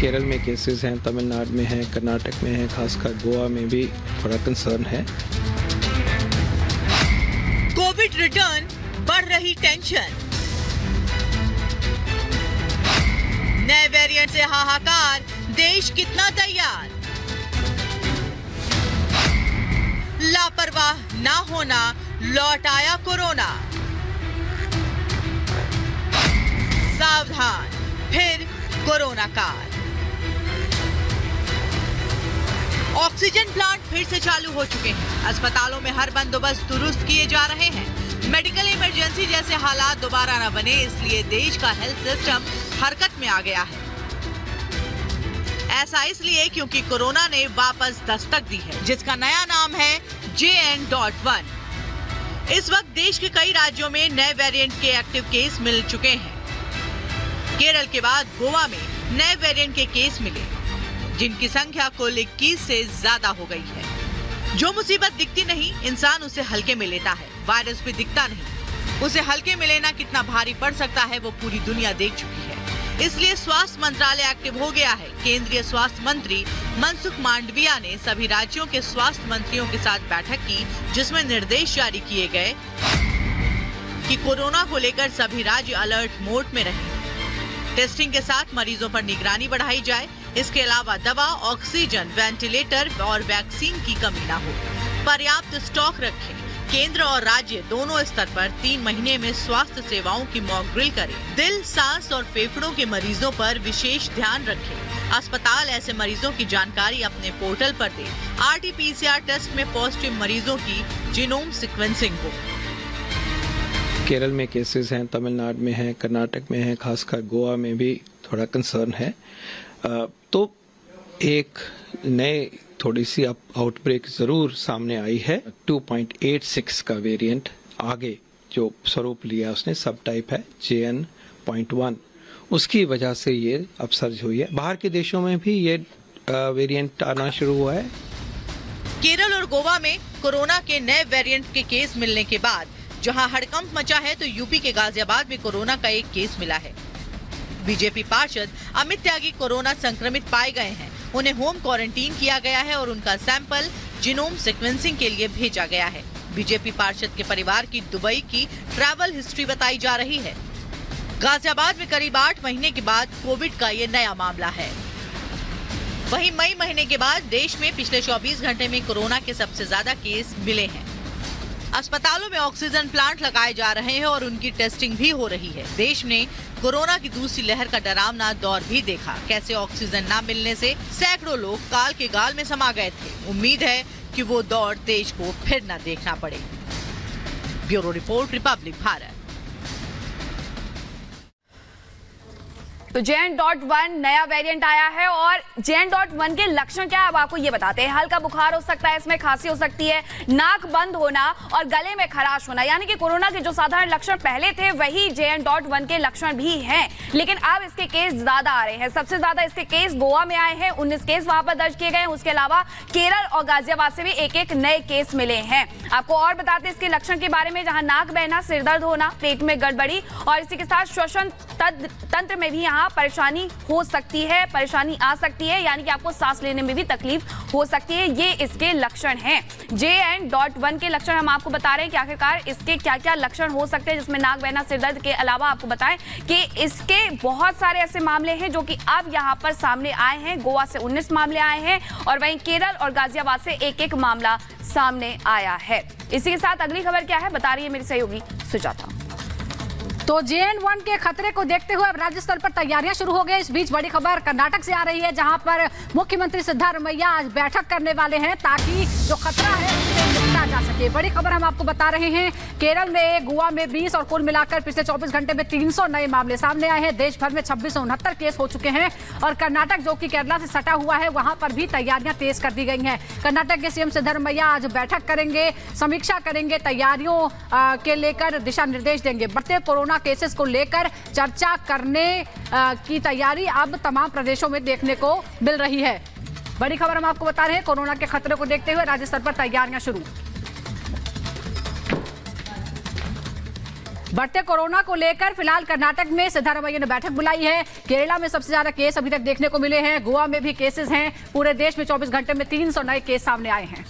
केरल में केसेस हैं, तमिलनाडु में हैं, कर्नाटक में हैं, खासकर गोवा में भी थोड़ा कंसर्न है। कोविड रिटर्न, बढ़ रही टेंशन, नए वेरिएंट से हाहाकार, देश कितना तैयार? लापरवाह ना होना, लौट आया कोरोना। सावधान, फिर कोरोना काल। ऑक्सीजन प्लांट फिर से चालू हो चुके हैं। अस्पतालों में हर बंदोबस्त दुरुस्त किए जा रहे हैं। मेडिकल इमरजेंसी जैसे हालात दोबारा न बने, इसलिए देश का हेल्थ सिस्टम हरकत में आ गया है। ऐसा इसलिए क्योंकि कोरोना ने वापस दस्तक दी है, जिसका नया नाम है JN.1। इस वक्त देश के कई राज्यों में नए वेरिएंट के एक्टिव केस मिल चुके हैं। केरल के बाद गोवा में नए वेरिएंट के केस मिले, जिनकी संख्या कुल 21 से ज्यादा हो गई है। जो मुसीबत दिखती नहीं, इंसान उसे हल्के में लेता है। वायरस भी दिखता नहीं, उसे हल्के में लेना कितना भारी पड़ सकता है वो पूरी दुनिया देख चुकी है। इसलिए स्वास्थ्य मंत्रालय एक्टिव हो गया है। केंद्रीय स्वास्थ्य मंत्री मनसुख मांडविया ने सभी राज्यों के स्वास्थ्य मंत्रियों के साथ बैठक की, जिसमें निर्देश जारी किए गए कि कोरोना को लेकर सभी राज्य अलर्ट मोड में रहें। टेस्टिंग के साथ मरीजों पर निगरानी बढ़ाई जाए। इसके अलावा दवा, ऑक्सीजन, वेंटिलेटर और वैक्सीन की कमी न हो। पर्याप्त स्टॉक रखें। केंद्र और राज्य दोनों स्तर पर 3 महीने में स्वास्थ्य सेवाओं की मॉक ड्रिल करें। दिल, सांस और फेफड़ों के मरीजों पर विशेष ध्यान रखें। अस्पताल ऐसे मरीजों की जानकारी अपने पोर्टल पर दे। RT-PCR टेस्ट में पॉजिटिव मरीजों की जीनोम सीक्वेंसिंग हो। केरल में केसेस हैं, तमिलनाडु में हैं, कर्नाटक में हैं, खासकर गोवा में भी थोड़ा कंसर्न है। तो एक नए थोड़ी सी आउटब्रेक जरूर सामने आई है। 2.86 का वेरिएंट आगे जो स्वरूप लिया उसने, सब टाइप है JN.1। उसकी वजह से ये अपसर्ज हुई है। बाहर के देशों में भी ये वेरिएंट आना शुरू हुआ है। केरल और गोवा में कोरोना के नए वेरिएंट के केस मिलने के बाद जहां हड़कंप मचा है, तो यूपी के गाजियाबाद में कोरोना का एक केस मिला है। बीजेपी पार्षद अमित त्यागी कोरोना संक्रमित पाए गए हैं। उन्हें होम क्वारंटीन किया गया है और उनका सैंपल जीनोम सीक्वेंसिंग के लिए भेजा गया है। बीजेपी पार्षद के परिवार की दुबई की ट्रैवल हिस्ट्री बताई जा रही है। गाजियाबाद में करीब 8 महीने के बाद कोविड का ये नया मामला है। वहीं मई महीने के बाद देश में पिछले 24 घंटे में कोरोना के सबसे ज्यादा केस मिले हैं। अस्पतालों में ऑक्सीजन प्लांट लगाए जा रहे हैं और उनकी टेस्टिंग भी हो रही है। देश ने कोरोना की दूसरी लहर का डरावना दौर भी देखा। कैसे ऑक्सीजन न मिलने से सैकड़ों लोग काल के गाल में समा गए थे। उम्मीद है कि वो दौर देश को फिर न देखना पड़े। Bureau report, Republic Bharat. तो JN.1 नया वेरिएंट आया है और JN.1 के लक्षण क्या है अब आपको ये बताते हैं। हल्का बुखार हो सकता है, इसमें खांसी हो सकती है, नाक बंद होना और गले में खराश होना, यानी कि कोरोना के जो साधारण लक्षण पहले थे वही JN.1 के लक्षण भी हैं। लेकिन अब इसके केस ज्यादा आ रहे हैं। सबसे ज्यादा इसके केस गोवा में आए हैं, 19 केस वहां पर दर्ज किए गए हैं। उसके अलावा केरल और गाजियाबाद से भी एक नए केस मिले हैं। आपको और बताते हैं इसके लक्षण के बारे में, जहां नाक बहना, सिरदर्द होना, पेट में गड़बड़ी और इसी के साथ श्वसन तंत्र में भी यहाँ परेशानी हो सकती है, परेशानी आ सकती है, यानी कि आपको सांस लेने में भी तकलीफ हो सकती है। ये इसके लक्षण हैं। JN.1 के लक्षण हम आपको बता रहे हैं कि आखिरकार इसके क्या क्या लक्षण हो सकते हैं, जिसमें नाक बहना, सिरदर्द के अलावा आपको बताएं कि इसके बहुत सारे ऐसे मामले हैं जो कि अब यहाँ पर सामने आए हैं। गोवा से 19 मामले आए हैं और वहीं केरल और गाजियाबाद से एक मामला सामने आया है। इसी के साथ अगली खबर क्या है बता रही है मेरी सहयोगी सुजाता। तो JN.1 के खतरे को देखते हुए अब राज्य स्तर पर तैयारियां शुरू हो गई। इस बीच बड़ी खबर कर्नाटक से आ रही है, जहां पर मुख्यमंत्री सिद्धारमैया आज बैठक करने वाले हैं ताकि जो खतरा है उससे निपटा जा सके। बड़ी खबर हम आपको बता रहे हैं, केरल में, गोवा में 20 और कुल मिलाकर पिछले 24 घंटे में 300 नए मामले सामने आए हैं। देश भर में 2669 केस हो चुके हैं और कर्नाटक जो कि केरला से सटा हुआ है, वहां पर भी तैयारियां तेज कर दी गई हैं। कर्नाटक के CM सिद्धारमैया आज बैठक करेंगे, समीक्षा करेंगे, तैयारियों के लेकर दिशा निर्देश देंगे। बढ़ते कोरोना केसेस को लेकर चर्चा करने की तैयारी अब तमाम प्रदेशों में देखने को मिल रही है। बड़ी खबर हम आपको बता रहे हैं, कोरोना के खतरे को देखते हुए राज्य स्तर पर तैयारियां शुरू। बढ़ते कोरोना को लेकर फिलहाल कर्नाटक में सिद्धारमैया ने बैठक बुलाई है। केरला में सबसे ज्यादा केस अभी तक देखने को मिले हैं। गोवा में भी केसेस हैं। पूरे देश में 24 घंटे में 300 नए केस सामने आए हैं।